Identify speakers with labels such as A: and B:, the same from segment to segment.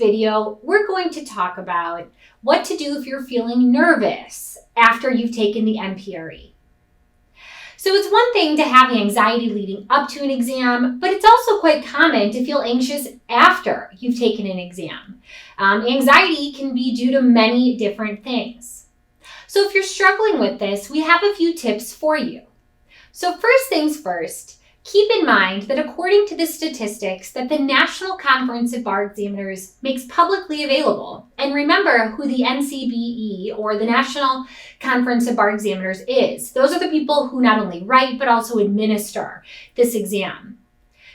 A: video, we're going to talk about what to do if you're feeling nervous after you've taken the MPRE. So it's one thing to have anxiety leading up to an exam, but it's also quite common to feel anxious after you've taken an exam. Anxiety can be due to many different things. So if you're struggling with this, we have a few tips for you. So first things first, keep in mind that according to the statistics that the National Conference of Bar Examiners makes publicly available, and remember who the NCBE or the National Conference of Bar Examiners is. Those are the people who not only write but also administer this exam.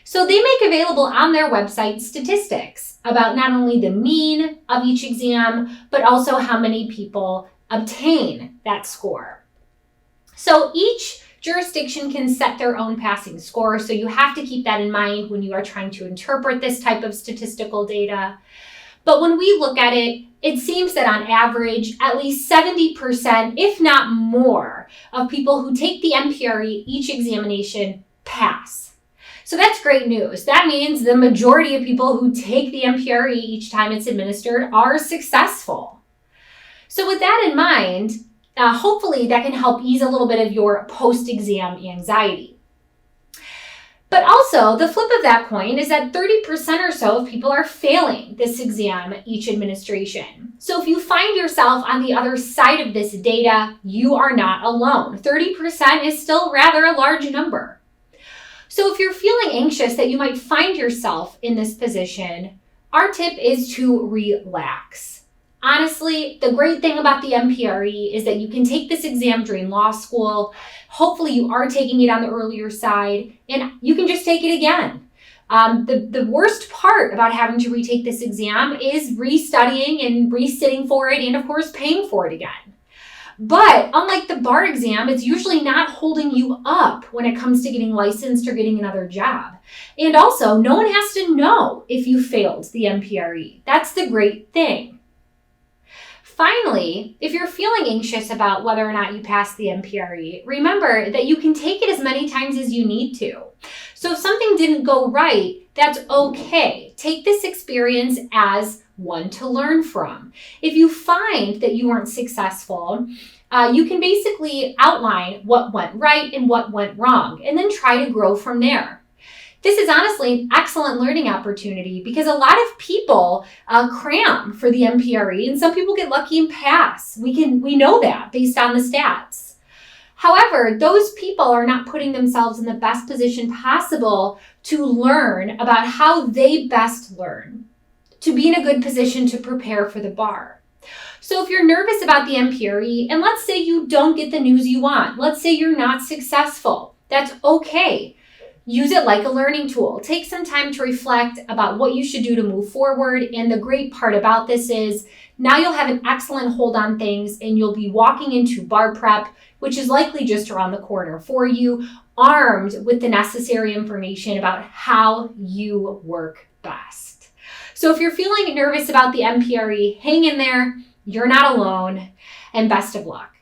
A: So they make available on their website statistics about not only the mean of each exam, but also how many people obtain that score. So each jurisdiction can set their own passing score, so you have to keep that in mind when you are trying to interpret this type of statistical data. But when we look at it, it seems that on average, at least 70%, if not more, of people who take the MPRE each examination pass. So that's great news. That means the majority of people who take the MPRE each time it's administered are successful. So with that in mind, hopefully that can help ease a little bit of your post-exam anxiety. But also, the flip of that coin is that 30% or so of people are failing this exam each administration. So if you find yourself on the other side of this data, you are not alone. 30% is still rather a large number. So if you're feeling anxious that you might find yourself in this position, our tip is to relax. Honestly, the great thing about the MPRE is that you can take this exam during law school. Hopefully you are taking it on the earlier side, and you can just take it again. The worst part about having to retake this exam is restudying and resitting for it and, of course, paying for it again. But unlike the bar exam, it's usually not holding you up when it comes to getting licensed or getting another job. And also, no one has to know if you failed the MPRE. That's the great thing. Finally, if you're feeling anxious about whether or not you passed the MPRE, remember that you can take it as many times as you need to. So if something didn't go right, that's okay. Take this experience as one to learn from. If you find that you weren't successful, you can basically outline what went right and what went wrong, and then try to grow from there. This is honestly an excellent learning opportunity because a lot of people cram for the MPRE, and some people get lucky and pass. We know that based on the stats. However, those people are not putting themselves in the best position possible to learn about how they best learn, to be in a good position to prepare for the bar. So if you're nervous about the MPRE, and let's say you don't get the news you want, let's say you're not successful, that's okay. Use it like a learning tool. Take some time to reflect about what you should do to move forward. And the great part about this is now you'll have an excellent hold on things and you'll be walking into bar prep, which is likely just around the corner for you, armed with the necessary information about how you work best. So if you're feeling nervous about the MPRE, hang in there. You're not alone, and best of luck.